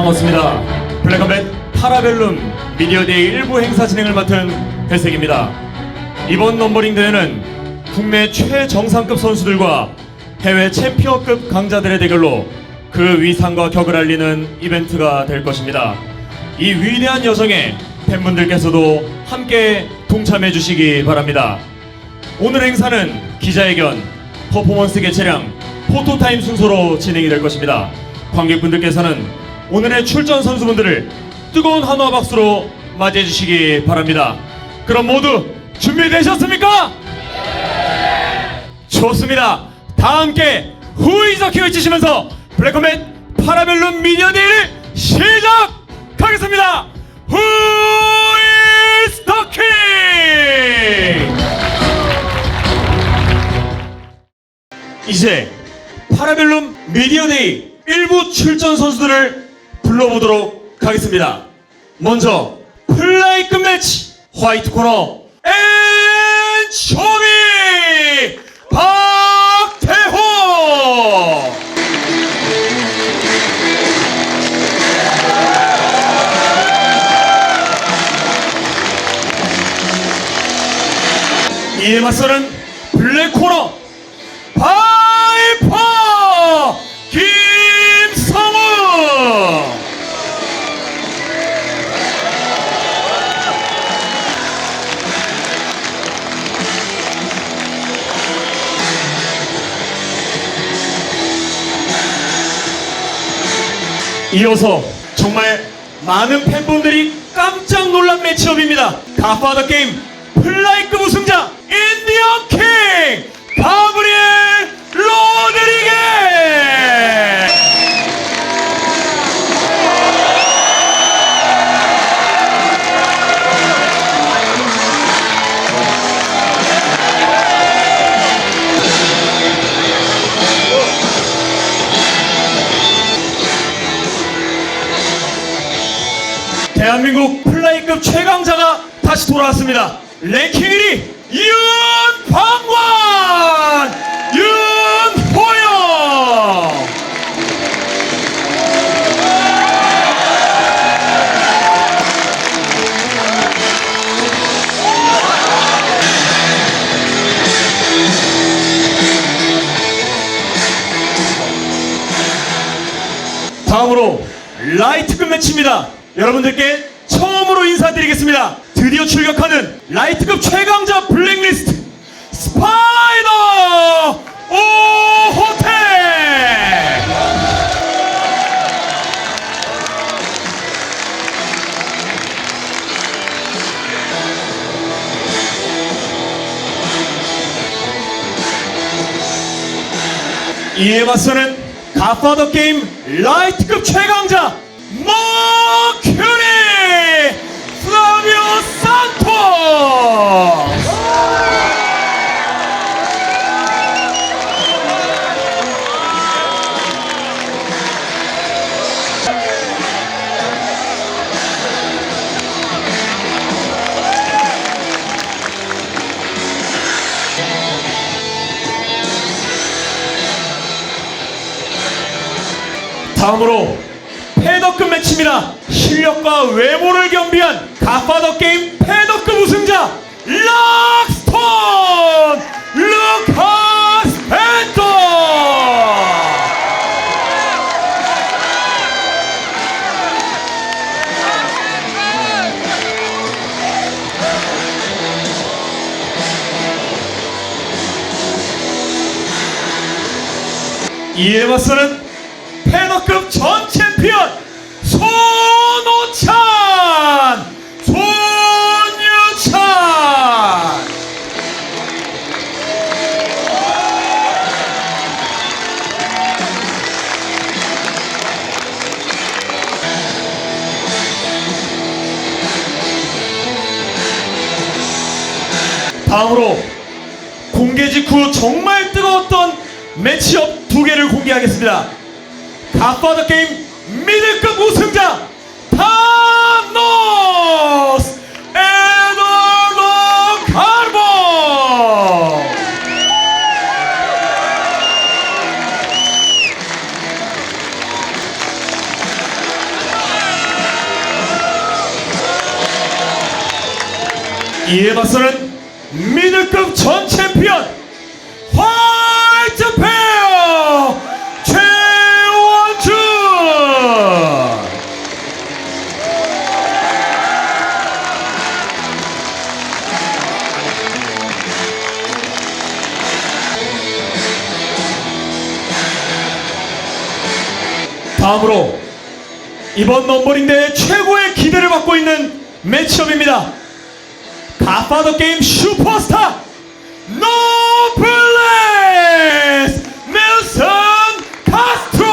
반갑습니다. 블랙컴뱃 파라벨룸 미디어데이 일부 행사 진행을 맡은 회색입니다. 이번 넘버링 대회는 국내 최정상급 선수들과 해외 챔피언급 강자들의 대결로 그 위상과 격을 알리는 이벤트가 될 것입니다. 이 위대한 여정에 팬분들께서도 함께 동참해 주시기 바랍니다. 오늘 행사는 기자회견, 퍼포먼스 개최량, 포토타임 순서로 진행이 될 것입니다. 관객분들께서는 오늘의 출전 선수분들을 뜨거운 한화 박수로 맞이해 주시기 바랍니다. 그럼 모두 준비되셨습니까? 좋습니다. 다 함께 후이저킥을 치시면서 블랙컴뱃 파라벨룸 미디어데이를 시작하겠습니다. Who is the king? 이제 파라벨룸 미디어데이 일부 출전 선수들을 불러보도록 하겠습니다. 먼저 플라이급 매치 화이트 코너 엔초비 박태호. 이에 맞서는 블랙 코너 바이퍼 김성우. 이어서 정말 많은 팬분들이 깜짝 놀란 매치업입니다. 갓파더 게임 플라이급 우승자 인디언 킹 가브리엘 로드리게. 대한민국 플라이급 최강자가 다시 돌아왔습니다. 랭킹 1위 윤방관 윤호영. 다음으로 라이트급 매치입니다. 여러분들께 처음으로 인사드리겠습니다. 드디어 출격하는 라이트급 최강자 블랙리스트 스파이더 오호텔. 이에 맞서는 갓파더 게임 라이트급 최강자 머큐리 플라비오 산토스. 다음으로 패더급 매치입니다. 실력과 외모를 겸비한 갓파더 게임 패더급 우승자 락스톤 루카스 벤토. 이에 맞서는 패더급 전 챔피언 손오찬 손유찬. 다음으로 공개 직후 정말 뜨거웠던 매치업 두 개를 공개하겠습니다. 갓파더 게임 미들급 우승자 타노스 에드워드 카르보. 이에 맞서는 미들급 전 챔피언 화이트 페어 최원준. 다음으로 이번 넘버링 대회 최고의 기대를 받고 있는 매치업입니다. 갓파더 게임 슈퍼스타 노블레스 넬슨 카스트로.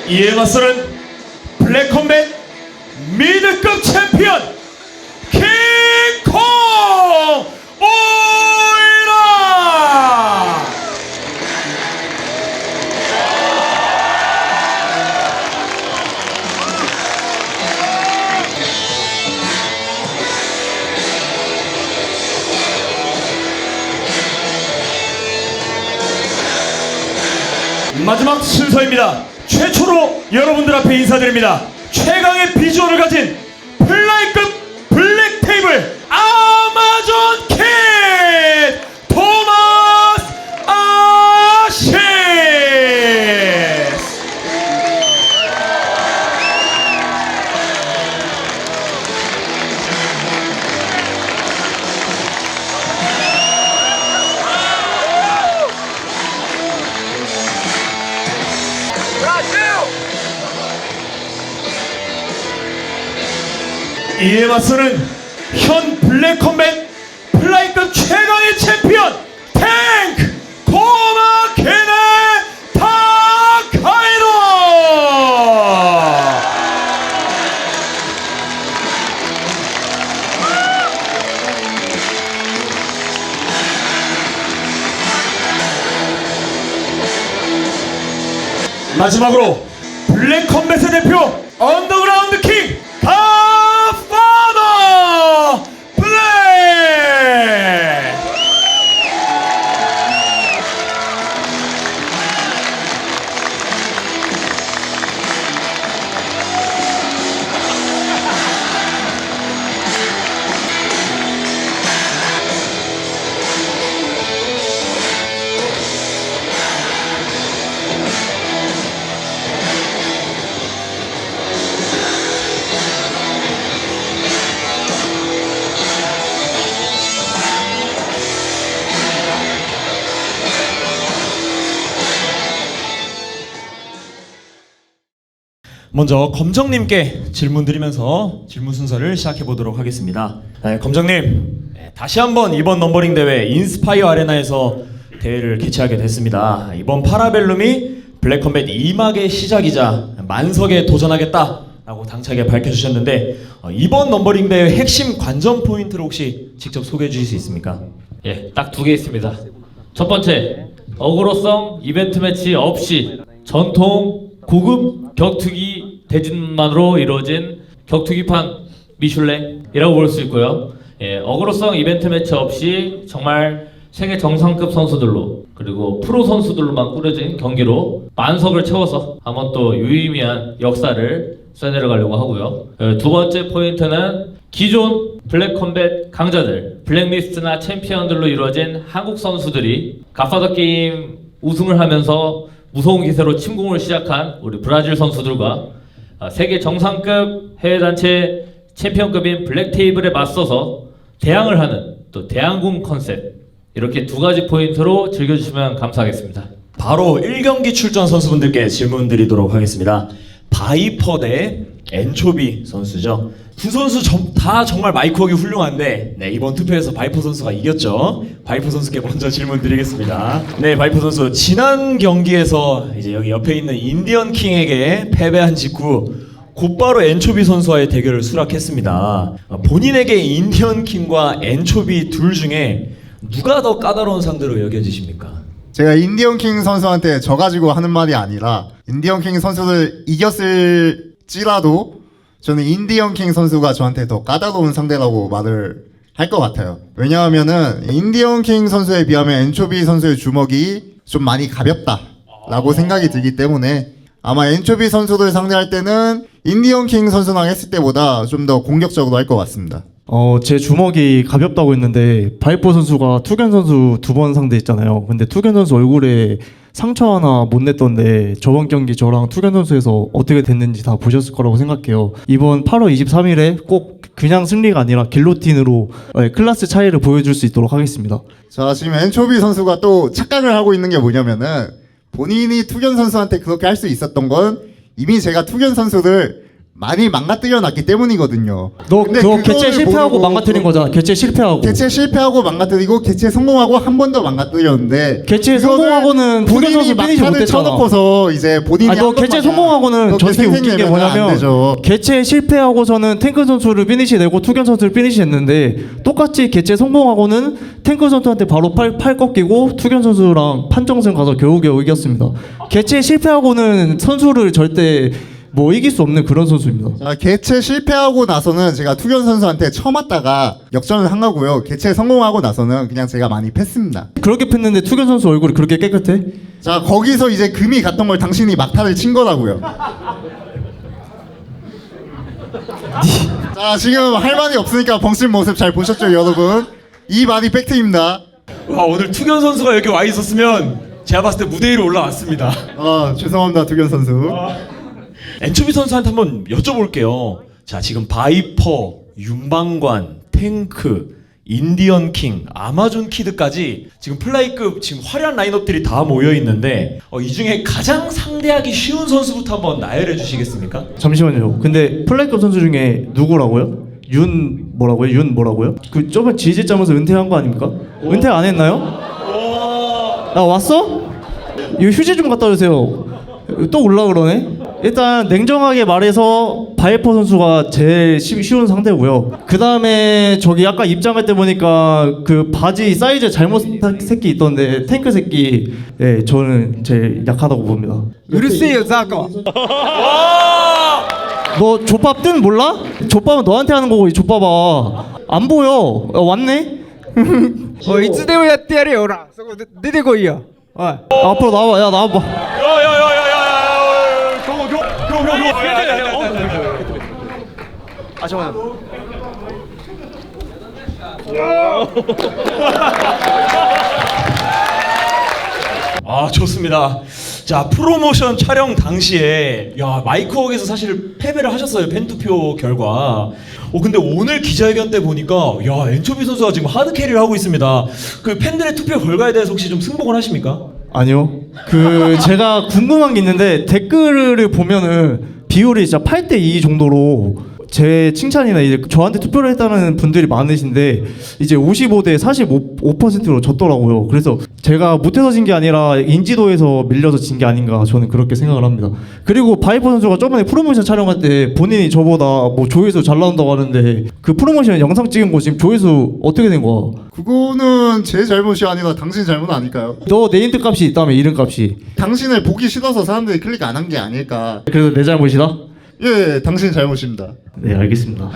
이에 맞서는 블랙컴뱃 미드급 챔피언 킹콩 오이라. 마지막 순서입니다. 최초로 여러분들 앞에 인사드립니다. 최강의 비주얼을 가진 플라이급 블랙 테이블 아마존 캣 토마스 아시스. 이에 맞서는 현 블랙컴뱃 플라이급 최강의 챔피언 탱크 코마케네 타카이도. 마지막으로 블랙컴뱃의 대표 언더그라운드 킹 갓파더 블랙. 먼저 검정님께 질문 드리면서 질문 순서를 시작해 보도록 하겠습니다. 네, 검정님, 다시 한번 이번 넘버링 대회 인스파이어 아레나에서 대회를 개최하게 됐습니다. 이번 파라벨룸이 블랙컴뱃 2막의 시작이자 만석에 도전하겠다라고 당차게 밝혀주셨는데 이번 넘버링 대회 핵심 관전 포인트를 혹시 직접 소개해 주실 수 있습니까? 예, 딱 두 개 있습니다. 첫 번째, 어그로성 이벤트 매치 없이 전통 고급 격투기 대진만으로 이루어진 격투기판 미슐랭이라고 볼 수 있고요. 예, 어그로성 이벤트 매치 없이 정말 세계 정상급 선수들로 그리고 프로 선수들로만 꾸려진 경기로 만석을 채워서 한번 또 유의미한 역사를 써내려가려고 하고요. 두 번째 포인트는 기존 블랙컴뱃 강자들, 블랙리스트나 챔피언들로 이루어진 한국 선수들이 갓파더 게임 우승을 하면서 무서운 기세로 침공을 시작한 우리 브라질 선수들과 세계 정상급 해외 단체 챔피언급인 블랙 테이블에 맞서서 대항을 하는 또 대항군 컨셉, 이렇게 두 가지 포인트로 즐겨주시면 감사하겠습니다. 바로 1경기 출전 선수분들께 질문 드리도록 하겠습니다. 바이퍼 대 엔초비 선수죠. 두 선수 다 정말 마이크웍이 훌륭한데 이번 투표에서 바이퍼 선수가 이겼죠. 바이퍼 선수께 먼저 질문 드리겠습니다. 네, 바이퍼 선수, 지난 경기에서 이제 여기 옆에 있는 인디언 킹에게 패배한 직후 곧바로 엔초비 선수와의 대결을 수락했습니다. 본인에게 인디언 킹과 엔초비 둘 중에 누가 더 까다로운 상대로 여겨지십니까? 제가 인디언 킹 선수한테 져가지고 하는 말이 아니라 인디언 킹 선수들 이겼을지라도 저는 인디언 킹 선수가 저한테 더 까다로운 상대라고 말을 할 것 같아요. 왜냐하면은 인디언 킹 선수에 비하면 엔초비 선수의 주먹이 좀 많이 가볍다라고 생각이 들기 때문에 아마 엔초비 선수를 상대할 때는 인디언 킹 선수랑 했을 때보다 좀 더 공격적으로 할 것 같습니다. 제 주먹이 가볍다고 했는데 바이퍼 선수가 투견 선수 2번 상대했잖아요. 근데 투견 선수 얼굴에 상처 하나 못 냈던데 저번 경기 저랑 투견 선수에서 어떻게 됐는지 다 보셨을 거라고 생각해요. 이번 8월 23일에 꼭 그냥 승리가 아니라 길로틴으로 클래스 차이를 보여줄 수 있도록 하겠습니다. 자, 지금 엔초비 선수가 또 착각을 하고 있는 게 뭐냐면은 본인이 투견 선수한테 그렇게 할 수 있었던 건 이미 제가 투견 선수를 많이 망가뜨려 놨기 때문이거든요. 너 근데 그거 개체 그거를 실패하고 모르고 망가뜨린 거잖아. 개체 실패하고. 개체 실패하고 망가뜨리고 개체 성공하고 한 번 더 망가뜨렸는데 개체 그거를 성공하고는 투견 선수 본인이 피니시 막판을 못했잖아. 쳐놓고서 이제 본인이 너 한 개체 것마다 성공하고는 그렇게 저렇게 웃긴 게 생생내면 안 뭐냐면 되죠. 개체 실패하고서는 탱크 선수를 피니시 내고 투견 선수를 피니시 했는데 똑같이 개체 성공하고는 탱크 선수한테 바로 팔 꺾이고 투견 선수랑 판정승 가서 겨우겨우 이겼습니다. 개체 실패하고는 선수를 절대 뭐 이길 수 없는 그런 선수입니다. 자, 개체 실패하고 나서는 제가 투견 선수한테 쳐맞다가 역전을 한 거고요. 개체 성공하고 나서는 그냥 제가 많이 팼습니다. 그렇게 팼는데 투견 선수 얼굴이 그렇게 깨끗해? 자, 거기서 이제 금이 갔던 걸 당신이 막타를 친 거라고요. 자, 지금 할 말이 없으니까 벙친 모습 잘 보셨죠, 여러분? 이 말이 팩트입니다. 와, 오늘 투견 선수가 여기 와 있었으면 제가 봤을 때 무대 위로 올라왔습니다. 죄송합니다, 투견 선수. 엔초비 선수한테 한번 여쭤볼게요. 자, 지금 바이퍼, 윤방관, 탱크, 인디언 킹, 아마존 키드까지 지금 플라이급 지금 화려한 라인업들이 다 모여 있는데 이 중에 가장 상대하기 쉬운 선수부터 한번 나열해 주시겠습니까? 잠시만요. 근데 플라이급 선수 중에 누구라고요? 윤 뭐라고요? 그 저번 지지점에서 은퇴한 거 아닙니까? 은퇴 안 했나요? 나 왔어? 이거 휴지 좀 갖다 주세요. 또 올라 그러네. 일단 냉정하게 말해서 바이퍼 선수가 제일 쉬운 상대고요. 그 다음에 저기 아까 입장할 때 보니까 그 바지 사이즈 잘못 새끼 있던데 탱크 새끼, 예, 저는 제일 약하다고 봅니다. 으르세요 자ко. 너 족밥 뜻 몰라? 족밥은 너한테 하는 거고 이 족밥아 안 보여. 왔네? いつでもやってやれよほらそこで出てこいよおい 앞으로 나와. 야 나와봐. 좋습니다. 자, 프로모션 촬영 당시에 마이크웍에서 사실 패배를 하셨어요. 팬투표 결과. 근데 오늘 기자회견 때 보니까 엔초비 선수가 지금 하드 캐리를 하고 있습니다. 그 팬들의 투표 결과에 대해서 혹시 좀 승복을 하십니까? 아니요. 그 제가 궁금한 게 있는데 댓글을 보면은 비율이 진짜 8대2 정도로 제 칭찬이나 이제 저한테 투표를 했다는 분들이 많으신데 이제 55대 45%로 졌더라고요. 그래서 제가 못해서 진 게 아니라 인지도에서 밀려서 진 게 아닌가 저는 그렇게 생각을 합니다. 그리고 바이퍼 선수가 저번에 프로모션 촬영할 때 본인이 저보다 뭐 조회수 잘 나온다고 하는데 그 프로모션 영상 찍은 거 지금 조회수 어떻게 된 거야? 그거는 제 잘못이 아니라 당신 잘못 아닐까요? 너 네임드 값이 있다며 이름 값이. 당신을 보기 싫어서 사람들이 클릭 안 한 게 아닐까. 그래서 내 잘못이다? 예, 당신 잘못입니다. 네, 알겠습니다.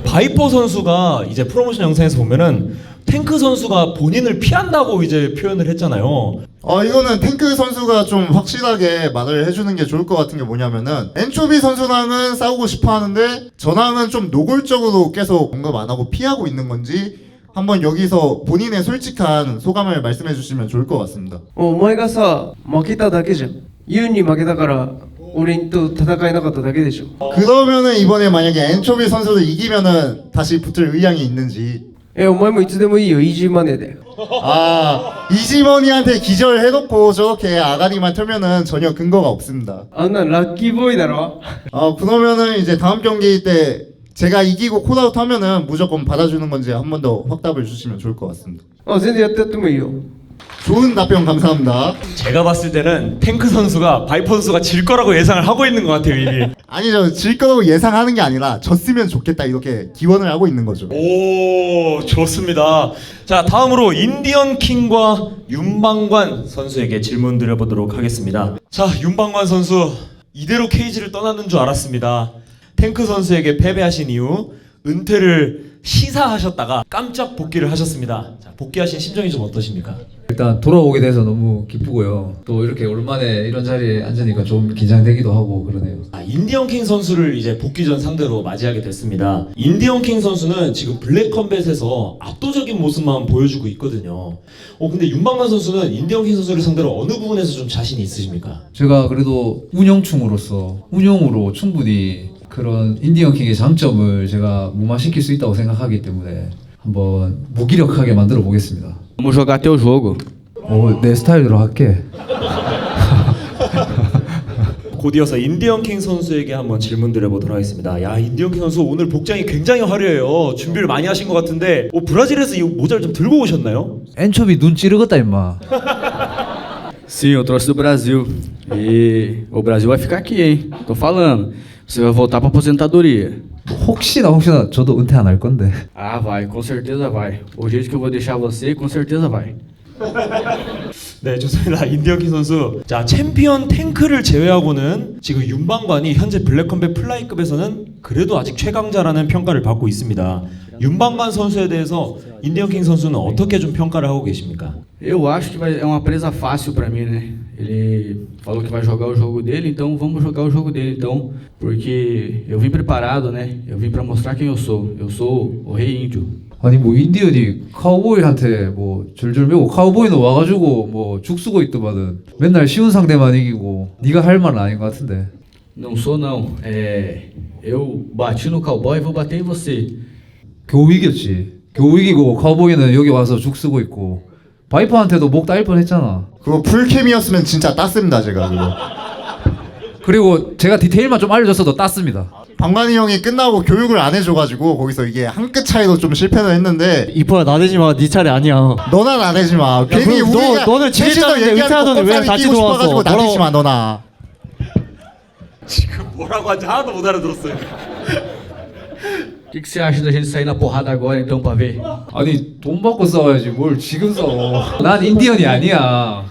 바이퍼 선수가 이제 프로모션 영상에서 보면은 탱크 선수가 본인을 피한다고 이제 표현을 했잖아요. 이거는 탱크 선수가 좀 확실하게 말을 해주는 게 좋을 것 같은 게 뭐냐면은 엔초비 선수랑은 싸우고 싶어 하는데 저랑은 좀 노골적으로 계속 언급 안 하고 피하고 있는 건지 한번 여기서 본인의 솔직한 소감을 말씀해 주시면 좋을 것 같습니다. お前がさ負けただけじゃんユンに負けたから俺と戦えなかっただけでしょ 그러면은 이번에 만약에 엔초비 선수를 이기면은 다시 붙을 의향이 있는지. お前もいつでもいいよイージーマネーだよ 이지머니한테 기절해놓고 저렇게 아가리만 털면은 전혀 근거가 없습니다. あんなんラッキーボーイだろ 그러면은 이제 다음 경기 때 제가 이기고 콜아웃 하면은 무조건 받아주는 건지 한 번 더 확답을 주시면 좋을 것 같습니다. 全然やってやってもいいよ 좋은 답변 감사합니다. 제가 봤을 때는 탱크 선수가 바이퍼 선수가 질 거라고 예상을 하고 있는 것 같아요, 이미. 아니죠. 질 거라고 예상하는 게 아니라 졌으면 좋겠다 이렇게 기원을 하고 있는 거죠. 오, 좋습니다. 자, 다음으로 인디언 킹과 윤방관 선수에게 질문 드려보도록 하겠습니다. 자, 윤방관 선수 이대로 케이지를 떠나는 줄 알았습니다. 탱크 선수에게 패배하신 이후 은퇴를 시사하셨다가 깜짝 복귀를 하셨습니다. 자, 복귀하신 심정이 좀 어떠십니까? 일단 돌아오게 돼서 너무 기쁘고요. 또 이렇게 오랜만에 이런 자리에 앉으니까 좀 긴장되기도 하고 그러네요. 인디언 킹 선수를 이제 복귀 전 상대로 맞이하게 됐습니다. 인디언 킹 선수는 지금 블랙 컴뱃에서 압도적인 모습만 보여주고 있거든요. 근데 윤방만 선수는 인디언 킹 선수를 상대로 어느 부분에서 좀 자신이 있으십니까? 제가 그래도 운영충으로서 운영으로 충분히 그런 인디언 킹의 장점을 제가 무마시킬 수 있다고 생각하기 때문에 한번 무기력하게 만들어 보겠습니다. Vamos jogar teu jogo. 내 스타일대로 할게. 곧 이어서 인디언 킹 선수에게 한번 질문 드려보도록 하겠습니다. 야, 인디언 킹 선수 오늘 복장이 굉장히 화려해요. 준비를 많이 하신 것 같은데 브라질에서 이 모자를 좀 들고 오셨나요? 엔초비 눈 찌르겠다 임마. Sim, eu trouxe do Brasil. E o Brasil vai ficar aqui, hein? Tô falando. Você vai voltar pra aposentadoria. 혹시나 저도 은퇴 안 할 건데. Ah, vai, com certeza vai. O jeito que eu vou deixar você, com certeza vai. 네, 좋습니다. 인디언 킹 선수. 자, 챔피언 탱크를 제외하고는 지금 윤방관이 현재 블랙컴뱃 플라이급에서는 그래도 아직 최강자라는 평가를 받고 있습니다. 윤방관 선수에 대해서 인디언 킹 선수는 어떻게 좀 평가를 하고 계십니까? Eu acho que é uma presa fácil pra mim, né? Ele falou que vai jogar o jogo dele, então vamos jogar o jogo dele, então. Porque eu vim preparado, né? Eu vim pra mostrar quem eu sou. Eu sou o rei índio. 아니 뭐 인디언이 카우보이한테 뭐 줄줄 매고 카우보이는 와가지고 뭐 죽쓰고 있더만은 맨날 쉬운 상대만 이기고 네가 할 말은 아닌 것 같은데. Não sou não. Eu bati no cowboy e vou bater em você. 겨우 이겼지. 겨우 이기고 카우보이는 여기 와서 죽쓰고 있고 바이퍼한테도 목 따일 뻔했잖아. 그거 풀캠이었으면 진짜 땄습니다 제가 그거. 그리고 제가 디테일만 좀 알려줬어도 땄습니다. 방관이 형이 끝나고 교육을 안 해줘가지고 거기서 이게 한 끗 차이로 좀 실패를 했는데 이뻐야 나대지 마. 네 차례 아니야. 너나 나대지 마. 괜히 그럼 우리가 너는 지지자인데 은퇴하더니 왜 다시 싶어가지고 들어왔어? 나대지 마 너나. 지금 뭐라고 하는지 하나도 못 알아들었어요. O que você acha da gente sair na porrada agora então pra ver? 아니 돈 받고 싸워야지 뭘 지금 싸워. 난 인디언이 아니야.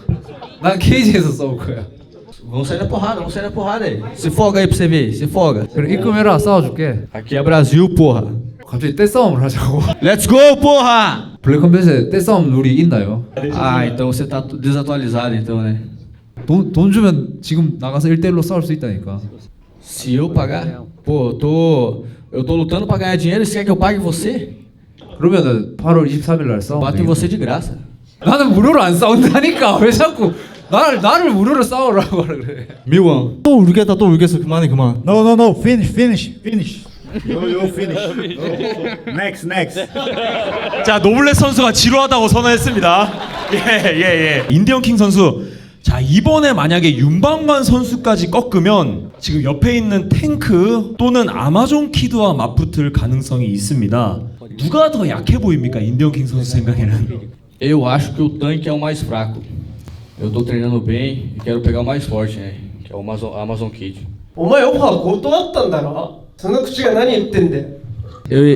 난 케이지에서 싸울 거야. Vamos sair na porrada, vamos sair na porrada aí. Se folga aí pra você ver, se folga. 그래 입금해라 싸워줄게. Aqui é Brasil, porra. 갑자기 떼싸움을 하자고. Let's go, porra! 블랙컴뱃에 떼싸움 룰이 있나요? Ah, então você tá desatualizado então, né? 돈 주면 지금 나가서 1대1로 싸울 수 있다니까. Se eu pagar, pô, eu tô lutando pra ganhar dinheiro e você quer que eu pague você? 그러면은 8월 23일 날 싸움. Bato em você de graça. 나는 무료로 안 싸운다니까. 왜 자꾸 나를 무료로 싸우라고 그래. Milan. 또 울겠다. 또 울겠어. 그만해 그만. No. Finish. You finish. Next. 자, 노블레 선수가 지루하다고 선언했습니다. 예. 인디언 킹 선수. 자, 이번에 만약에 윤방관 선수까지 꺾으면 지금 옆에 있는 탱크 또는 아마존 키드와 맞붙을 가능성이 있습니다. 누가 더 약해 보입니까? 인디언 킹 선수 생각에는. Eu acho que o tanque é o mais fraco. Eu tô treinando bem e quero pegar o mais forte, né? Que é o Amazon Kid. お前オファー断ったんだろ。その口が何言ってんだよ。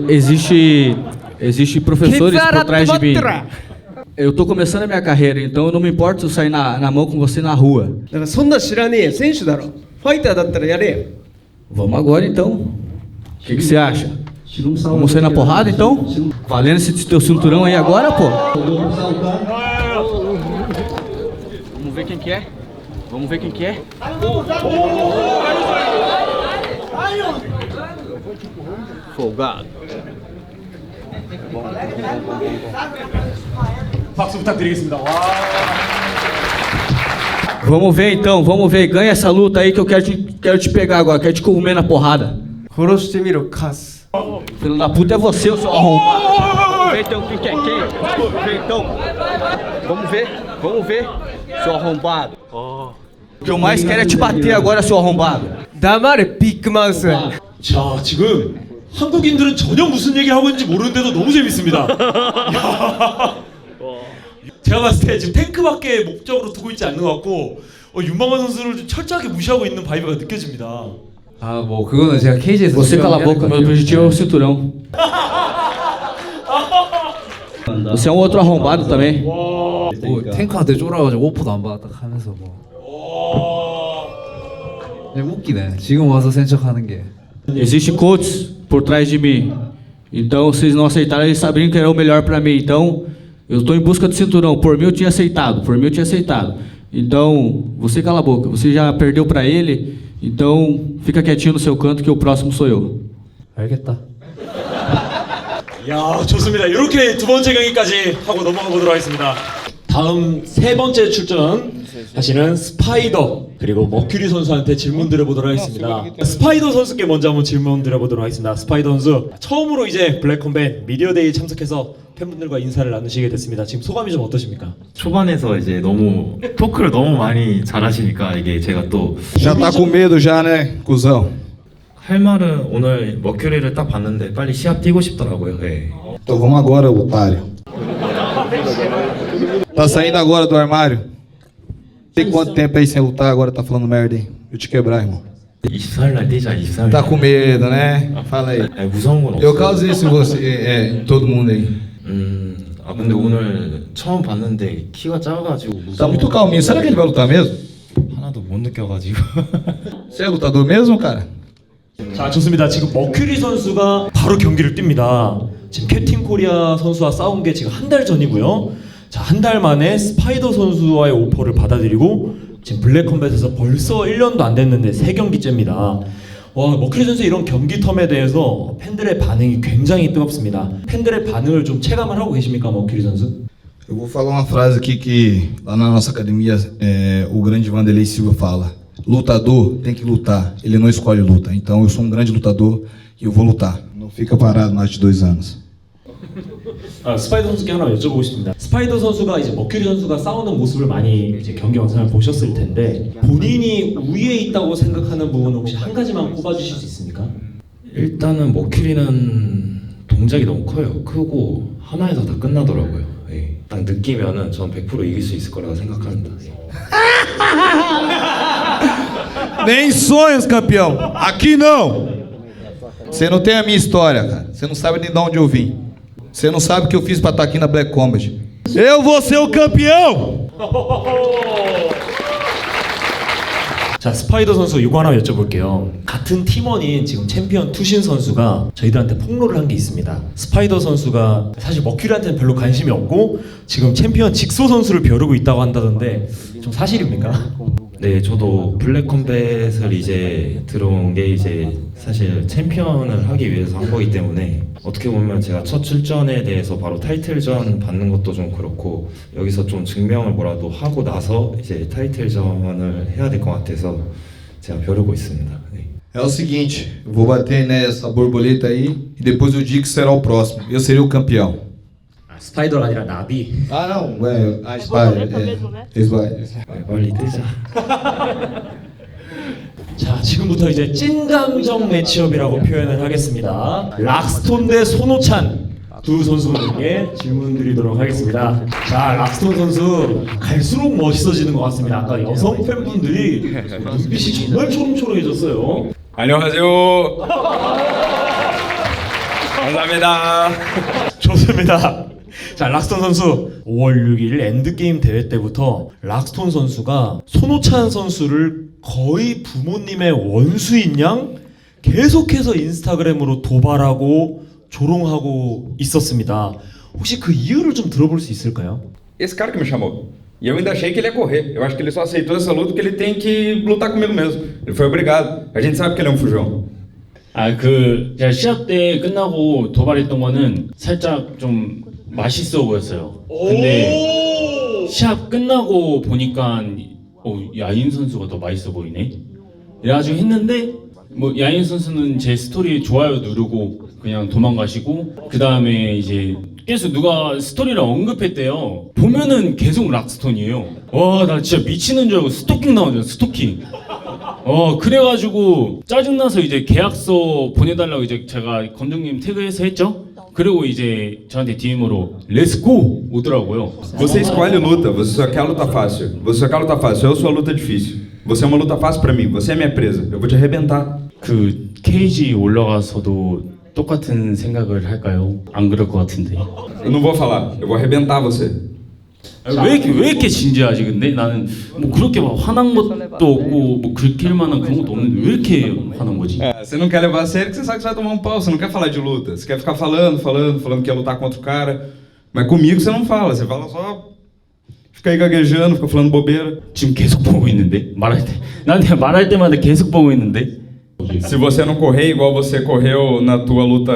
Existe professores por trás de mim. Eu tô começando a minha carreira, então eu não me importo se eu sair na mão com você na rua. だからそんな知らねえよ。選手だろ。ファイターだったらやれよ。 Vamos agora então. O que você acha? Vamos sair na porrada então? Valendo esse teu cinturão aí agora, pô? Vamos ver quem que é? Vamos ver quem que é? Folgado. 박수 부탁드리겠습니다. 와. Vamos ver então, vamos ver. Ganha essa luta aí que eu quero te pegar agora, quero te comer na porrada. 殺してみろカス。 Filho da puta é você, eu sou arrombado. Vamos ver então quem que é quem. Vamos ver então. Vamos ver, seu arrombado. O que eu mais quero é te bater agora, seu arrombado. 黙れビッグマウス。 자, 지금 한국인들은 전혀 무슨 얘기를 하고 있는지 모르는데도 너무 재밌습니다. 야. 제가 봤을 때 지금 탱크밖에 목적으로 두고 있지 않는 것 같고 윤방관 선수를 좀 철저하게 무시하고 있는 바이브가 느껴집니다. 아 뭐 그거는 제가 케이지에서. Você cala a boca, meu objetivo é o cinturão. Você é um outro arrombado também. 뭐 탱크한테 쫄아가지고 오퍼도 안 받았다 하면서 뭐. 그냥 웃기네. 지금 와서 센 척하는 게. Existem coaches por trás de mim. Então, se eles não aceitaram, eles sabiam que era o melhor para mim. Então, eu estou em busca do cinturão. Por mim, eu tinha aceitado. Por mim, eu tinha aceitado. Então, você cala a boca. Você já perdeu para ele. Então, fica quietinho no seu canto que o próximo sou eu. 알겠다. 야, 좋습니다. 이렇게 두 번째 경기까지 하고 넘어가 보도록 하겠습니다. 다음 세 번째 출전 하시는 스파이더 그리고 머큐리 선수한테 질문 드려보도록 하겠습니다. 스파이더 선수께 먼저 한번 질문 드려보도록 하겠습니다. 스파이더 선수 처음으로 이제 블랙컴뱃 미디어데이 참석해서 팬분들과 인사를 나누시게 됐습니다. 지금 소감이 좀 어떠십니까? 초반에서 이제 너무 토크를 너무 많이 잘하시니까 이게 제가 또 Já tá com medo já, né, cuzão? 할 말은 오늘 머큐리를 딱 봤는데 빨리 시합 뛰고 싶더라고요. 예. Então vamos agora, otário. Tá saindo agora do armário? Tem quanto tempo aí sem lutar, agora tá falando merda, hein? Eu te quebrar, irmão. 24일 날 뛰자. 24일. Tá com medo, né? Fala aí. 아니, 무서운 건 없어요. Eu causo isso em você, em todo mundo aí. 아 근데 오늘 처음 봤는데 키가 작아가지고 Tá 무서운 muito 거 calminho. Será que ele vai lutar mesmo? 하나도 못 느껴가지고. Você é lutador mesmo, cara? 자, 좋습니다. 지금 머큐리 선수가 바로 경기를 뜁니다. 지금 캡틴 코리아 선수와 싸운 게 지금 한 달 전이고요. 자, 한 달 만에 스파이더 선수와의 오퍼를 받아들이고 지금 블랙컴뱃에서 벌써 1년도 안 됐는데 3경기째입니다. 와, 머큐리 선수 이런 경기 텀에 대해서 팬들의 반응이 굉장히 뜨겁습니다. 팬들의 반응을 좀 체감을 하고 계십니까, 머큐리 선수? Eu vou falar uma frase aqui que lá na nossa academia o grande Vanderlei Silva fala: lutador tem que lutar, ele não escolhe luta. Então eu sou um grande lutador e eu vou lutar. Não fica parado mais de 2 anos. 아, 스파이더 선수께 하나 여쭤보고 싶습니다. 스파이더 선수가 이제 머큐리 선수가 싸우는 모습을 많이 이제 경기 영상을 보셨을 텐데 본인이 우위에 있다고 생각하는 부분은 혹시 한 가지만 꼽아주실 수 있습니까? 일단은 머큐리는 동작이 너무 커요. 크고 하나에서 다 끝나더라고요. 예. 딱 느끼면은 전 100% 이길 수 있을 거라고 생각합니다. Nem sonhos, campeão. Aqui não. Você não tem a minha história, cara. Você não sabe nem de onde eu vim. Você não sabe o que eu fiz pra estar aqui na Black Combat. Eu vou ser o campeão! 자, 스파이더 선수 이거 하나 여쭤볼게요. 같은 팀원인 지금 챔피언 투신 선수가 저희들한테 폭로를 한 게 있습니다. 스파이더 선수가 사실 머큐리한테는 별로 관심이 없고 지금 챔피언 직소 선수를 벼르고 있다고 한다던데 좀 사실입니까? 네, 저도 블랙컴뱃을 이제 들어온 게 이제 사실 챔피언을 하기 위해서 한 거기 때문에 어떻게 보면 제가 첫 출전에 대해서 바로 타이틀전 받는 것도 좀 그렇고 여기서 좀 증명을 뭐라도 하고 나서 이제 타이틀전을 해야 될 것 같아서 제가 벼르고 있습니다. 네. É o seguinte, eu vou bater nessa borboleta aí e depois eu digo que será o próximo. Eu serei o campeão. 스파이더가 아니라 나비. Ah, não, a Spider. 빨리 뛰자. 자, 지금부터 이제 찐감정 매치업이라고 표현을 하겠습니다. 락스톤 대 손호찬 두 선수분에게 질문 드리도록 하겠습니다. 자, 락스톤 선수 갈수록 멋있어지는 것 같습니다. 아까 여성 팬분들이 눈빛이 정말 초롱초롱해졌어요. 안녕하세요. 감사합니다. 좋습니다. 자, 락스톤 선수 5월 6일 엔드게임 대회 때부터 락스톤 선수가 손호찬 선수를 거의 부모님의 원수인 양 계속해서 인스타그램으로 도발하고 조롱하고 있었습니다. 혹시 그 이유를 좀 들어볼 수 있을까요? Esse cara que me chamou. E eu ainda achei que ele ia correr. Eu acho que ele só aceitou essa luta porque ele tem que lutar comigo mesmo. Ele foi obrigado. A gente sabe que ele é um fujão. 제가 시합 때 끝나고 도발했던 거는 살짝 좀 맛있어 보였어요. 근데 시합 끝나고 보니까 야인 선수가 더 맛있어 보이네. 이래가지고 했는데 뭐 야인 선수는 제 스토리에 좋아요 누르고 그냥 도망가시고 그 다음에 이제 계속 누가 스토리를 언급했대요. 보면은 계속 락스톤이에요. 와, 나 진짜 미치는 줄 알고 스토킹 나오죠, 스토킹. 그래가지고 짜증나서 이제 계약서 보내달라고 이제 제가 검정님 태그해서 했죠. 그리고 이제 저한테 DM으로 렛츠고 오더라고요. Você escolhe luta, você só quer luta fácil. Você só quer luta fácil, eu sou a luta difícil. Você é uma luta fácil pra mim, você é minha presa. Eu vou te arrebentar. 그 케이지 올라가서도 똑같은 생각을 할까요? 안 그럴 것 같은데. Eu não vou falar, eu vou arrebentar você. 왜 이렇게 진지하지? 근데 나는 뭐 그렇게 막 화난 것도 없고 뭐 긁힐 만한 그런 것도 없는데 왜 이렇게 화난 거지? Você não quer levar a sério porque você sabe que você vai tomar um pau, você não quer falar de luta. Você quer ficar falando que quer lutar contra o cara. Mas comigo você não fala, você fala só... Fica aí gaguejando, fica falando bobeira. 지금 계속 보고 있는데 말할 때 나한테 말할 때마다 계속 보고 있는데. Se você não correr igual você correu na tua luta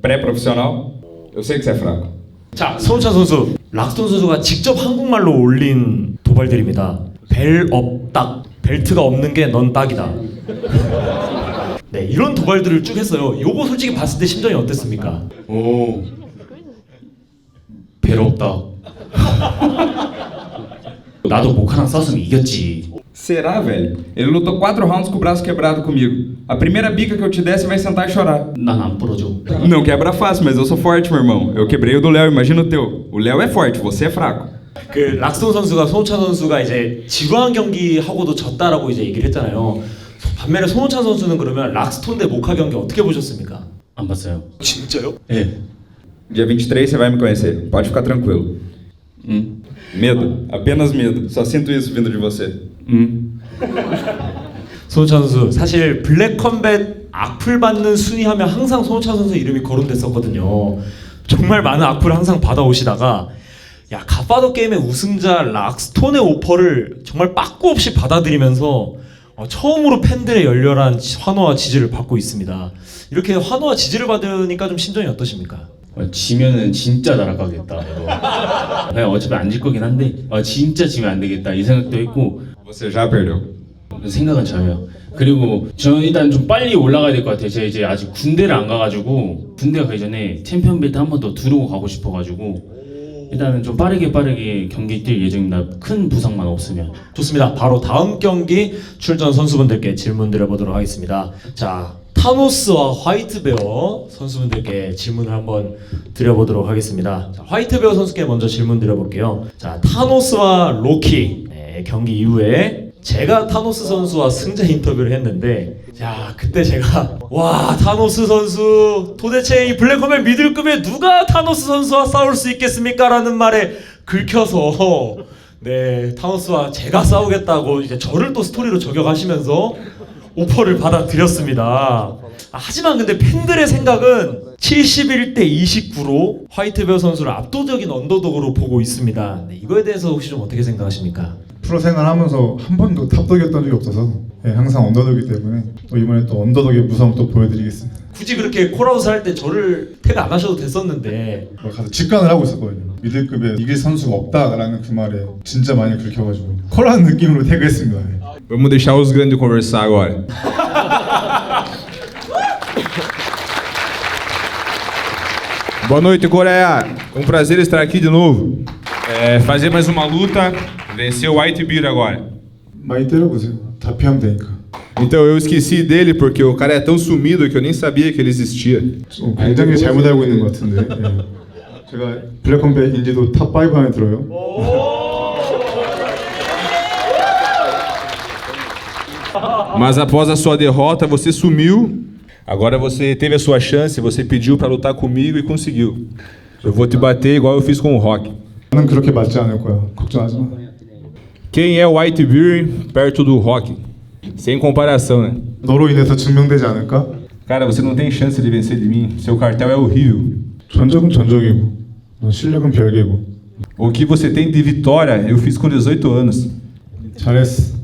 pré-profissional, eu sei que você é fraco. 자, 손흥찬 선수, 락스톤 선수가 직접 한국말로 올린 도발들입니다. 벨 없딱, 벨트가 없는 게 넌 딱이다. 네, 이런 도발들을 쭉 했어요. 요거 솔직히 봤을 때 심정이 어땠습니까? 오. 배롭다. 나도 목 하나 썼으면 이겼지. Será, velho? Ele lutou 4 rounds com o braço quebrado comigo. A primeira bica que eu te der, você vai sentar e chorar. 난 안 부러져. Não quebra fácil, mas eu sou forte, meu irmão. Eu quebrei o do Léo, imagina o teu. O Léo é forte, você é fraco. 그 락스톤 선수가 손흥찬 선수가 이제 지루한 경기 하고도 졌다라고 이제 얘기를 했잖아요. 반면에 손흥찬 선수는 그러면 락스톤 대 모카 경기 어떻게 보셨습니까? 안 봤어요. 진짜요? 예. Dia 23 você vai me conhecer. Pode ficar tranquilo. Medo, apenas medo. Só sinto isso vindo de você. 손흥찬 선수 사실 블랙컴뱃 악플 받는 순위 하면 항상 손흥찬 선수 이름이 거론됐었거든요. 정말 많은 악플을 항상 받아오시다가 야 갓파더 게임의 우승자 락스톤의 오퍼를 정말 빠꾸 없이 받아들이면서 처음으로 팬들의 열렬한 환호와 지지를 받고 있습니다. 이렇게 환호와 지지를 받으니까 좀 심정이 어떠십니까? 지면은 진짜 날아가겠다. 이거. 그냥 어차피 안 질 거긴 한데 진짜 지면 안 되겠다 이 생각도 했고. Você já perdeu. 생각은 저예요. 그리고 저는 일단 좀 빨리 올라가야 될 것 같아요. 제가 이제 아직 군대를 안 가가지고 군대 가기 전에 챔피언 벨트 한 번 더 두르고 가고 싶어가지고 일단은 좀 빠르게 경기 뛸 예정입니다. 큰 부상만 없으면. 좋습니다. 바로 다음 경기 출전 선수분들께 질문 드려보도록 하겠습니다. 자, 타노스와 화이트베어 선수분들께 질문을 한번 드려보도록 하겠습니다. 자, 화이트베어 선수께 먼저 질문 드려볼게요. 자, 타노스와 로키 경기 이후에 제가 타노스 선수와 승자 인터뷰를 했는데 야 그때 제가 와 타노스 선수 도대체 이 블랙컴뱃 미들급에 누가 타노스 선수와 싸울 수 있겠습니까? 라는 말에 긁혀서 네 타노스와 제가 싸우겠다고 이제 저를 또 스토리로 저격하시면서 오퍼를 받아들였습니다. 하지만 근데 팬들의 생각은 71대 29로 화이트베어 선수를 압도적인 언더독으로 보고 있습니다. 네, 이거에 대해서 혹시 좀 어떻게 생각하십니까? 프로 생활하면서 한 번도 탑독이었던 적이 없어서 항상 언더독이기 때문에 또 이번에 또 언더독의 무서움 또 보여드리겠습니다. 굳이 그렇게 콜아웃을 할 때 저를 태그 안 하셔도 됐었는데 가서 직관을 하고 있었거든요. 미들급에 이길 선수가 없다라는 그 말에 진짜 많이 긁혀가지고 콜아웃 느낌으로 태그했습니다. Vamos deixar os grandes conversar agora. Boa noite, Coreia. É um prazer estar aqui de novo. Fazer mais uma luta, vencer o White Beard agora. 많이 때려보세요. 다 피하면 되니까. Então eu esqueci dele porque o cara é tão sumido que eu nem sabia que ele existia. 굉장히 잘못 알고 있는 것 같은데. 제가 블랙컴뱃 인지도 탑 5 안에 들어요. Mas após a sua derrota, você sumiu. Agora você teve a sua chance, você pediu para lutar comigo e conseguiu. Eu vou te bater igual eu fiz com o Rock. 나는 그렇게 맞지 않을 거야. 걱정하지 마. Quem é o White Beard perto do Rock? Sem comparação, né? 너로 인해서 증명되지 않을까? Cara, você não tem chance de vencer de mim. Seu cartel é horrível. 전적은 전적이고, 실력은 별개고. O que você tem de vitória, eu fiz com 18 anos. 잘했어.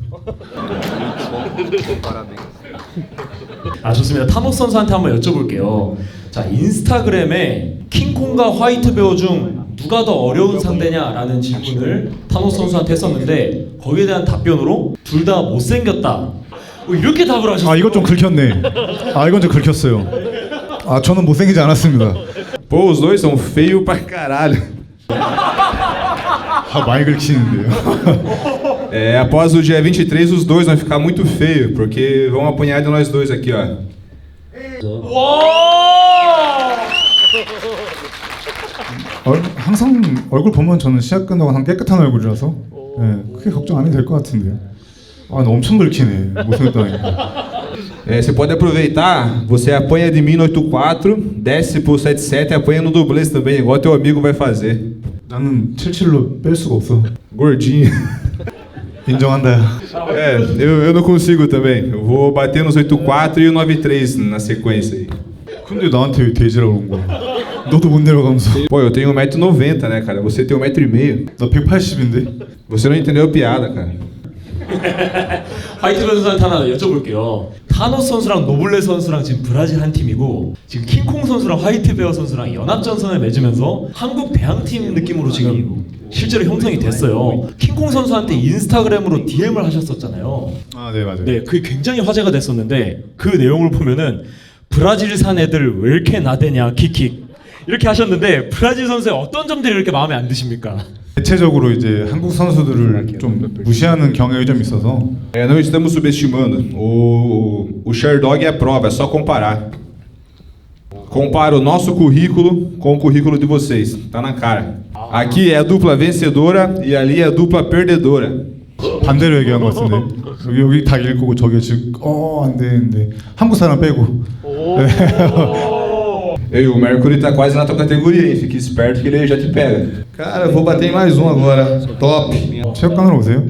좋습니다. 타노스 선수한테 한번 여쭤볼게요. 자, 인스타그램에 킹콩과 화이트베어 중 누가 더 어려운 상대냐라는 질문을 타노스 선수한테 했었는데 거기에 대한 답변으로 둘 다 못생겼다. 이렇게 답을 하셨어요. 이거 좀 긁혔네. 이건 좀 긁혔어요. 저는 못생기지 않았습니다. Pô, os dois são feios pra caralho. 많이 긁히는데요. Após o dia 23, os dois vão ficar muito feios, porque vão apanhar de nós dois aqui, ó. 항상 얼굴 보면 저는 시합 끝나고 항상 깨끗한 얼굴이라서 크게 걱정 안 해도 될 것 같은데요. 너 엄청 긁히네. 못생겼다니까. Você pode aproveitar, você apanha de mim no 8-4, desce pro 7-7 e apanha no dublês também, igual teu amigo vai fazer. 나는 77로 뺄 수가 없어. Gordinho. 인정한다. 야. Eu não consigo também. Eu vou bater nos 8.4 e o 9.3 na sequência aí. 근데 나한테 왜 돼지라고 그런 거야? 너도 못 내려가면서. Pô, eu tenho 1,90m, né, cara? Você tem 1,5m. 나 180인데. Você não entendeu a piada, cara. 화이트 선수한테 하나 여쭤볼게요. 타노스 선수랑 노블레 선수랑 지금 브라질 한 팀이고 지금 킹콩 선수랑 화이트 베어 선수랑 연합전선을 맺으면서 한국 대항팀 느낌으로 지금 실제로 형성이 됐어요. 킹콩 선수한테 인스타그램으로 DM을 하셨었잖아요. 아, 네, 맞아요. 네, 그게 굉장히 화제가 됐었는데 그 내용을 보면은 브라질산 애들 왜 이렇게 나대냐 킥킥 이렇게 하셨는데 브라질 선수의 어떤 점들이 이렇게 마음에 안 드십니까? 대체적으로 이제 한국 선수들을 좀 무시하는 경향이 좀 있어서 Não estamos subestimando. O Sherdog é a prova, é só comparar. Compara o nosso currículo com o currículo de vocês. Tá na cara. Aqui é a dupla vencedora e ali é a dupla perdedora. 반대로 얘기한 것 같은데 여기 다 읽고 저게 지금 안 되는데 한국 사람 빼고. Ei, o Mercury tá quase na tua categoria, hein? Fique esperto que ele já te pega. Cara, eu vou bater em mais um agora. Top. 체육관으로 오세요.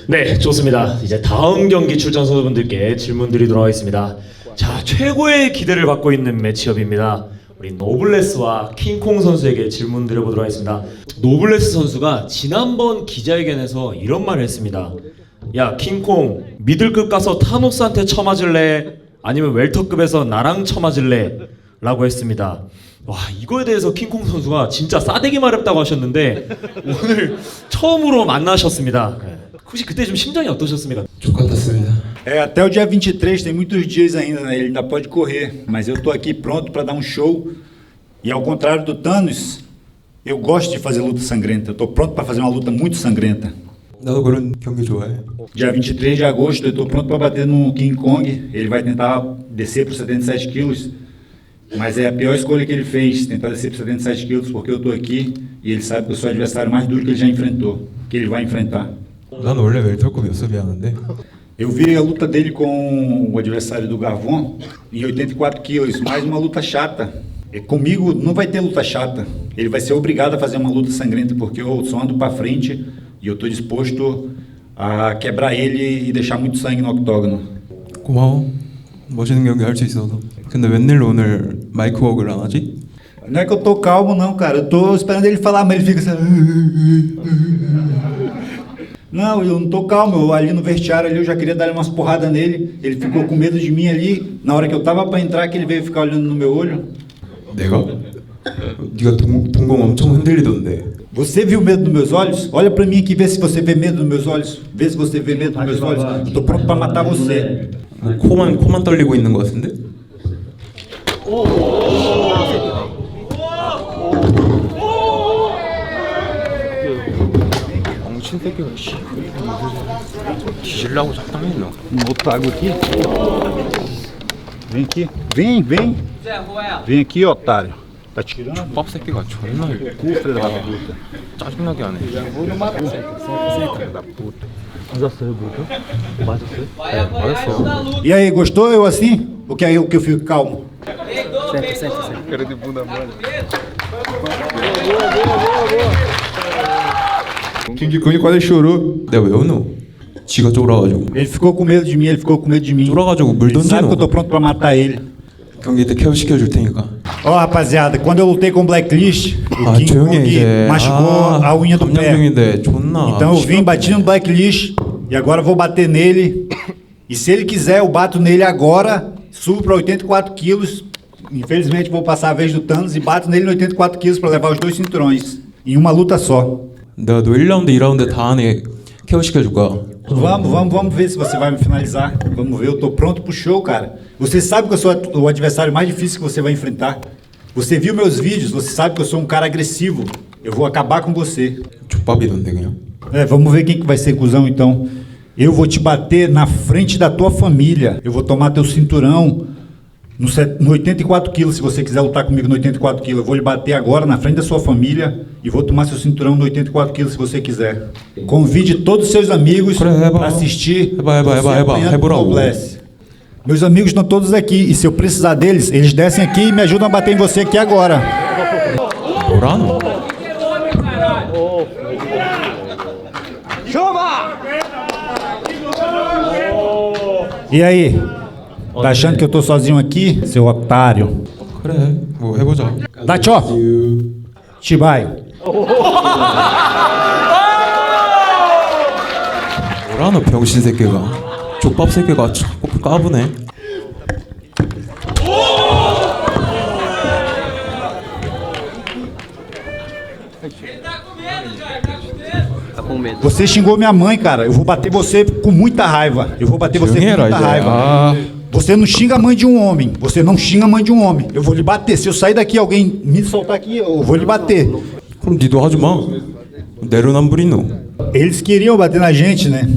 네, 좋습니다. 이제 다음 경기 출전 선수분들께 질문 드리도록 하겠습니다. 자, 최고의 기대를 받고 있는 매치업입니다. 우리 노블레스와 킹콩 선수에게 질문 드려보도록 하겠습니다. 노블레스 선수가 지난번 기자회견에서 이런 말을 했습니다. 야, 킹콩, 미들급 가서 타노스한테 쳐맞을래? 아니면 웰터급에서 나랑 쳐맞을래? 라고 했습니다. 와, 이거에 대해서 킹콩 선수가 진짜 싸대기 마렵다고 하셨는데 오늘 처음으로 만나셨습니다. 혹시 그때 좀 심정이 어떠셨습니까? Até o dia 23 tem muitos dias ainda, né? Ele ainda pode correr, mas eu tô aqui pronto para dar um show. E ao contrário do Thanos, eu gosto de fazer luta sangrenta. Eu tô pronto para fazer uma luta muito sangrenta. 나도 그런 경기 좋아해. Dia 23 de agosto eu tô pronto para bater no King Kong. Ele vai tentar descer para 77 quilos. Mas é a pior escolha que ele fez, tentar descer para 77 quilos, porque eu tô aqui e ele sabe que eu sou o adversário mais duro que ele já enfrentou, que ele vai enfrentar. 난 원래 웰터급이었어 미안한데. Eu vi a luta dele com o adversário do Gavon em 84 quilos, mais uma luta chata. E comigo não vai ter luta chata. Ele vai ser obrigado a fazer uma luta sangrenta, porque eu só ando para frente e eu tô disposto a quebrar ele e deixar muito sangue no octógono. 고마워. 멋있는 경기 할 수 있어서. 근데 웬일로 오늘 마이크 워크를 안 하지? Não é que eu tô calmo não, cara. Eu tô esperando ele falar, mas ele fica assim... Não, eu não tô calmo. Eu, ali no vestiário ali, eu já queria dar umas porradas nele. Ele ficou com medo de mim ali. Na hora que eu tava para entrar, que ele veio ficar olhando no meu olho. 내가? 네가 동공 엄청 흔들리던데. Você viu medo nos meus olhos? Olha pra mim aqui, vê se você vê medo nos meus olhos. Vê se você vê medo nos meus olhos. Eu tô pronto pra matar você. 코만 떨리고 있는 것 같은데? 멍친 새끼가 씨 뒤질라고 적당히 했나? Botar água aqui. Vem aqui. Vem, vem. Vem aqui, otário. Tá tirando? 밥 새끼가 존나 Cu, filho da puta. 짜증나게 하네. Filho da puta. 맞았어. E aí, gostou eu assim? Ou quer eu que eu fico calmo? Cara de bunda mole. King Kong quase chorou. 내가 왜 우노? 지가 쫄아가지고. Ele ficou com medo de mim, ele ficou com medo de mim. 쫄아가지고 물 Ele sabe que eu tô 던지노. pronto pra matar ele. 경기 때 케어 시켜줄 테니까. Ó, rapaziada, quando eu lutei com o Blacklist, o King 조용히 해 Kong 이제. machucou a unha do 감량 pé. 중인데 존나. Então eu vim, bati no Blacklist e agora eu vou bater nele. E se ele quiser, eu bato nele agora, subo para 84 quilos. Infelizmente vou passar a vez do Thanos e bato nele em 84 quilos para levar os 2 cinturões. Em uma luta só. 내가 너 1라운드, 2라운드 다 안에 케어 시켜줄 거야. Vamos ver se você vai me finalizar. Vamos ver, eu tô pronto pro show, cara. Você sabe que eu sou o adversário mais difícil que você vai enfrentar. Você viu meus vídeos, você sabe que eu sou um cara agressivo. Eu vou acabar com você. 족밥이던데 그냥. Vamos ver quem que vai ser cuzão então. Eu vou te bater na frente da tua família. Eu vou tomar teu cinturão no 84 quilos, se você quiser lutar comigo no 84 quilos. Eu vou lhe bater agora na frente da sua família e vou tomar seu cinturão no 84 quilos, se você quiser. Convide todos os seus amigos para assistir. 해보라고. Meus amigos estão todos aqui e se eu precisar deles, eles descem aqui e me ajudam a bater em você aqui agora. 뭐라노? E aí? Tá achando que eu tô sozinho aqui, seu otário? 그래, 뭐 해보자. 다쳐! 치바이. 뭐라노 병신 새끼가. 족밥 새끼가 자꾸 까부네. Você xingou minha mãe, cara. Eu vou bater você com muita raiva. Eu vou bater você com muita raiva. Você não xinga a mãe de um homem. Você não xinga a mãe de um homem. Eu vou lhe bater. Se eu sair daqui e alguém me soltar aqui, eu vou lhe bater. 그럼 니도 하지 마. 내로남불이노. Eles queriam bater na gente, né?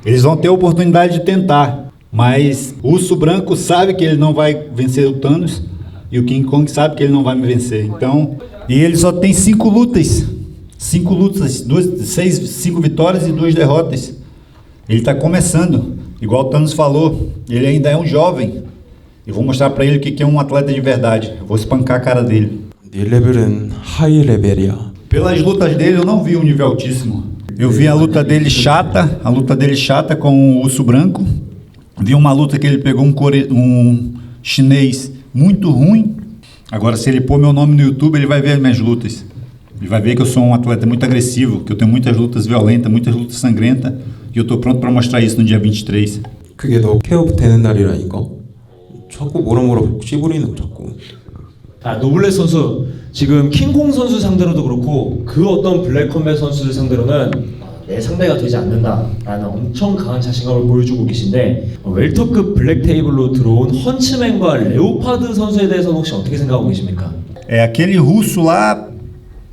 Eles vão ter a oportunidade de tentar. Mas o Urso Branco sabe que ele não vai vencer o Thanos. E o King Kong sabe que ele não vai me vencer. Então, e ele só tem 5 lutas. 5 lutas, 5 vitórias e 2 derrotas. Ele está começando. Igual o Thanos falou, ele ainda é um jovem. Eu vou mostrar para ele o que é um atleta de verdade. Eu vou espancar a cara dele. 네 레벨은 하이 레벨이야. Pelas lutas dele eu não vi um nível altíssimo. Eu vi a luta dele chata com o Urso Branco. Vi uma luta que ele pegou um chinês muito ruim. Agora, se ele pôr meu nome no YouTube, ele vai ver as minhas lutas. Ele vai ver que eu sou um atleta muito agressivo, que eu tenho muitas lutas violentas, muitas lutas sangrentas. E eu estou pronto para mostrar isso no dia 23. 그게 너 폐업 되는 날이라니까. 자꾸 뭐라 씨부리는 자꾸. 노블레 선수 지금 킹콩 선수 상대로도 그렇고 그 어떤 블랙컴뱃 선수들 상대로는 내 상대가 되지 않는다라는 엄청 강한 자신감을 보여주고 계신데 웰터급 블랙 테이블로 들어온 헌츠맨과 레오파드 선수에 대해서는 혹시 어떻게 생각하고 계십니까? Aquele russo lá,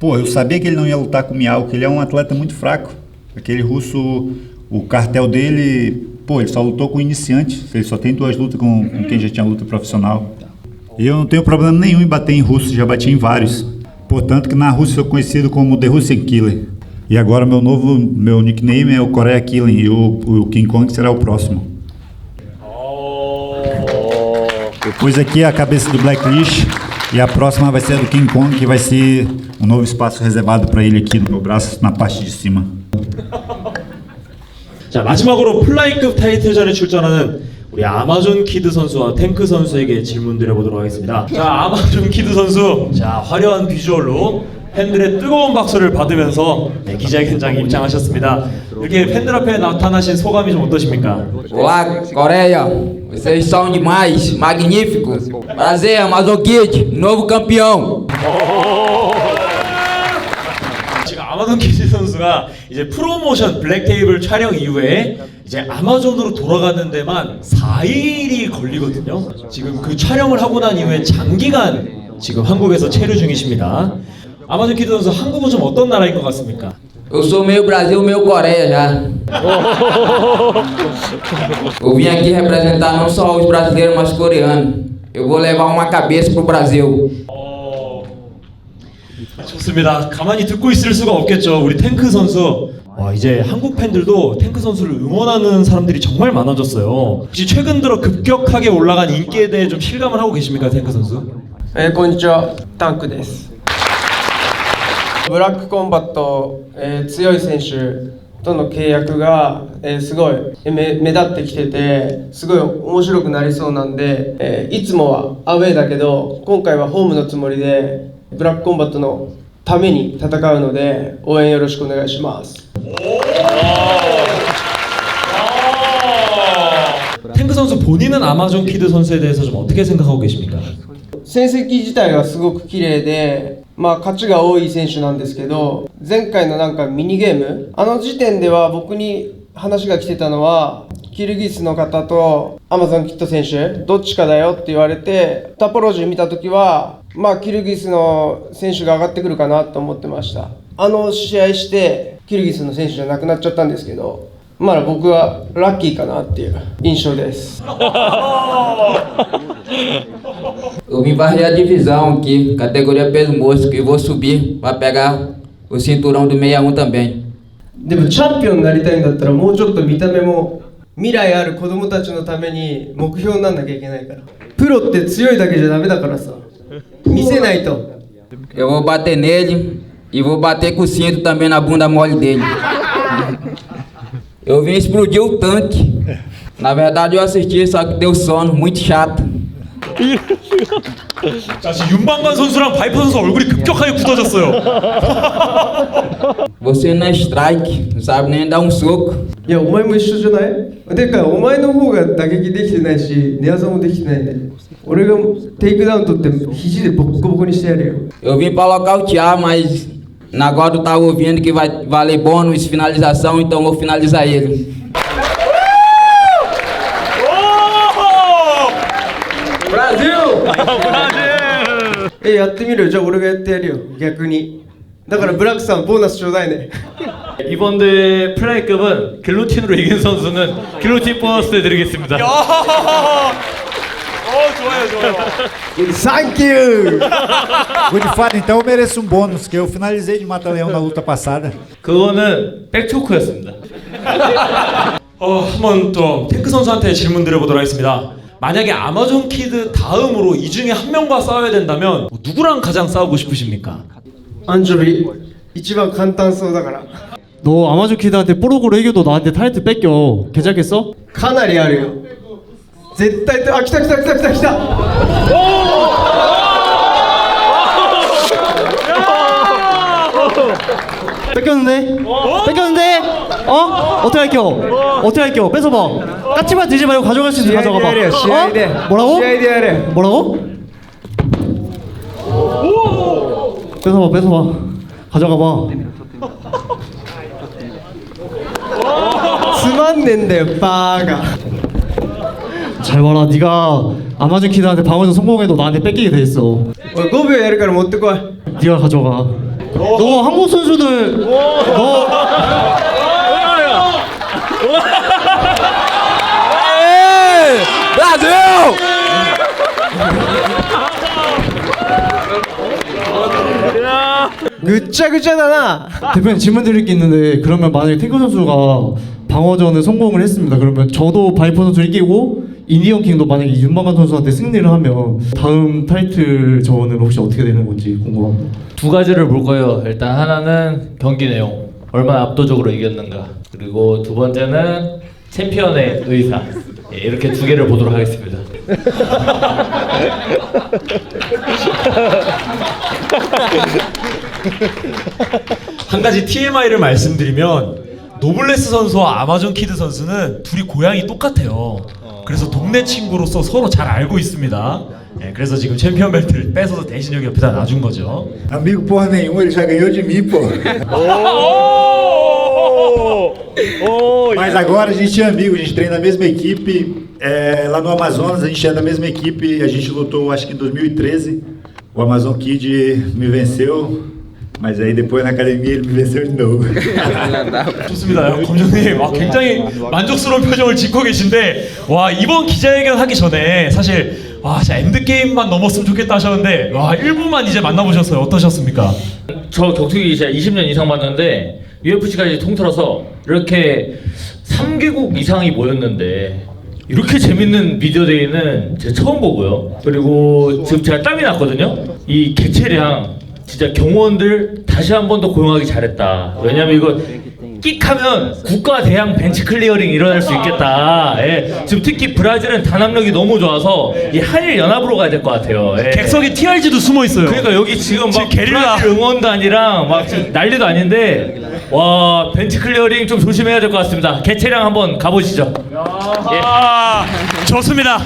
pô, eu sabia que ele não ia lutar com o Miyao, que ele é um atleta muito fraco. Aquele russo, o cartel dele, pô, ele só lutou com iniciante, ele só tem 2 lutas com quem já tinha luta profissional. E eu não tenho problema nenhum em bater em russo, já bati em vários. Portanto que na Rússia sou conhecido como The Russian Killer. E agora meu nickname é o Korea Killing e o King Kong será o próximo. Depois aqui é a cabeça do Blacklist e a próxima vai ser a do King Kong, que vai ser um novo espaço reservado para ele aqui no meu braço, na parte de cima. 자, 마지막으로 플라이급 타이틀전에 출전하는 우리 아마존 키드 선수와 탱크 선수에게 질문 드려보도록 하겠습니다. 자, 아마존 키드 선수, 자, 화려한 비주얼로 팬들의 뜨거운 박수를 받으면서 기자회견장에 입장하셨습니다. 이렇게 팬들 앞에 나타나신 소감이 좀 어떠십니까? Olá, Coreia. Vocês são demais, magnífico. Prazer, Amazon Kid, novo campeão. 지금 아마존 키드 선수가 이제 프로모션 블랙 테이블 촬영 이후에 이제 아마존으로 돌아가는 데만 4일이 걸리거든요. 지금 그 촬영을 하고 난 이후에 장기간 지금 한국에서 체류 중이십니다. 아마존 키드 선수, 한국은 좀 어떤 나라인 것 같습니까? Eu sou meio Brasil, meio Coreia já. Eu vim aqui representar não só os brasileiros, mas os coreanos. Eu vou levar uma cabeça pro Brasil. 좋습니다. 가만히 듣고 있을 수가 없겠죠. 우리 탱크 선수. 이제 한국 팬들도 탱크 선수를 응원하는 사람들이 정말 많아졌어요. 혹시 최근 들어 급격하게 올라간 인기에 대해 좀 실감을 하고 계십니까, 탱크 선수? こんにちは、タンクです。ブラックコンバット、強い選手との契約が、すごい目立ってきてて、すごい面白くなりそうなんで、いつもはアウェーだけど今回はホームのつもりでブラックコンバットのために戦うので応援よろしくお願いします。 탱크 선수 본인은 아마존 키드 선수에 대해서 좀 어떻게 생각하고 계십니까? 戦績自体はすごく綺麗で、勝ちが多い選手なんですけど、前回のなんかミニゲーム、あの時点では僕に話が来てたのはキルギスの方とアマゾンキッド選手どっちかだよって言われて、タポロジー見た時はキルギスの選手が上がってくるかなと思ってました。あの試合してキルギスの選手じゃなくなっちゃったんですけど、僕はラッキーかなっていう印象です。 Eu vim varrer a divisão aqui, categoria peso mosco, e vou subir para pegar o cinturão do 61 também. でもチャンピオンになりたいんだったらもうちょっと見た目も未来ある子供たちのために目標になんなきゃいけないから。プロって強いだけじゃダメだからさ。見せないと。Eu vou bater nele e vou bater com o cinto também na bunda mole dele. Eu vim explodir o tanque. Na verdade eu assisti, só que deu sono, muito chato. 자, 지금 윤방관 선수랑 바이퍼 선수 얼굴이 급격하게 굳어졌어요. Você não é strike, não sabe nem dar um soco. いやお前も一緒じゃないてかお前の方が打撃できてないし寝技もできてないんで俺がテイクダウン取って肘でボッコボコにしてやるよ Eu vim pra nocautear, mas agora eu tava ouvindo que vai valer bônus, finalização, então eu vou finalizar ele. Brasil! やってみるよじゃあ俺がやってやるよ逆にだからブラックさんボーナスちょうだいね 이번 대회 플라이급은 길로틴으로 이긴 선수는 길로틴 보너스 드리겠습니다. Thank you! Good fight, então eu mereço um bônus, que eu finalizei de matar o leão na luta passada. 그거는 백초크였습니다. 한번 또 탱크 선수한테 질문 드려보도록 하겠습니다. 만약에 아마존 키드 다음으로 이 중에 한 명과 싸워야 된다면 누구랑 가장 싸우고 싶으십니까? アンジョビ一番簡単そうだから 너 아마존 키드한테 뽀록으로 이겨도 나한테 타이틀 뺏겨. 괜찮겠어? かなりあるよ絶対あ来た来た来た来た来た 뺏겼는데? 뺏겼는데? 어떻게 할게요? 어떻게 할게요? 뺏어봐. 까치만 들지 말고 가져갈 수 있으면 가져가봐. 뭐라고? 뭐라고? 뺏어봐, 뺏어봐. 가져가봐. つまんねえんだよバーが 잘 봐라. 네가 아마존 키드한테 방어전 성공해도 나한테 뺏기게 돼 있어. 5秒やるから持ってこい 네가 가져가. 너 한국 선수들 너 그짜그짜다 대표님 질문 드릴 게 있는데 그러면 만약에 탱크 선수가 방어전을 성공을 했습니다. 그러면 저도 바이퍼 선수 이기고 인디언 킹도 만약에 윤방관 선수한테 승리를 하면 다음 타이틀전은 혹시 어떻게 되는 건지 궁금합니다. 두 가지를 볼 거예요. 일단 하나는 경기 내용, 얼마나 압도적으로 이겼는가. 그리고 두 번째는 챔피언의 의사. 예, 이렇게 두 개를 보도록 하겠습니다. 한 가지 TMI를 말씀드리면 노블레스 선수와 아마존 키드 선수는 둘이 고향이 똑같아요. 그래서 동네 친구로서 서로 잘 알고 있습니다. 예, 그래서 지금 챔피언 벨트를 뺏어서 대신 여기 옆에다 놔준 거죠. Amigo porra nenhuma, ele já ganhou de mim, pô. Mas agora a gente é amigo, a gente treina na mesma equipe. Lá no Amazonas a gente é da mesma equipe. A gente lutou, acho que em 2013. O Amazon Kid me venceu. Mas aí depois na academia ele me venceu de novo. 좋습니다. 검정님 굉장히 만족스러운 표정을 짓고 계신데 와 이번 기자회견 하기 전에 사실 와 진짜 엔드게임만 넘었으면 좋겠다 하셨는데 와 1부만 이제 만나보셨어요. 어떠셨습니까? 저 격투기 진짜 20년 이상 봤는데 UFC까지 통틀어서 이렇게 3개국 이상이 모였는데 이렇게 재밌는 비디오 데이는 제가 처음 보고요. 그리고 지금 제가 땀이 났거든요. 이 개체량 진짜 경호원들 다시 한 번 더 고용하기 잘했다. 왜냐면 이거 끽하면 국가 대항 벤치 클리어링 일어날 수 있겠다. 예. 지금 특히 브라질은 단합력이 너무 좋아서 이 한일 연합으로 가야 될 것 같아요. 예. 객석에 TRG도 숨어 있어요. 그러니까 여기 지금 막 게릴라 브라질 응원단이랑 막 지금 난리도 아닌데 와 벤치 클리어링 좀 조심해야 될 것 같습니다. 개체량 한번 가보시죠. 좋습니다.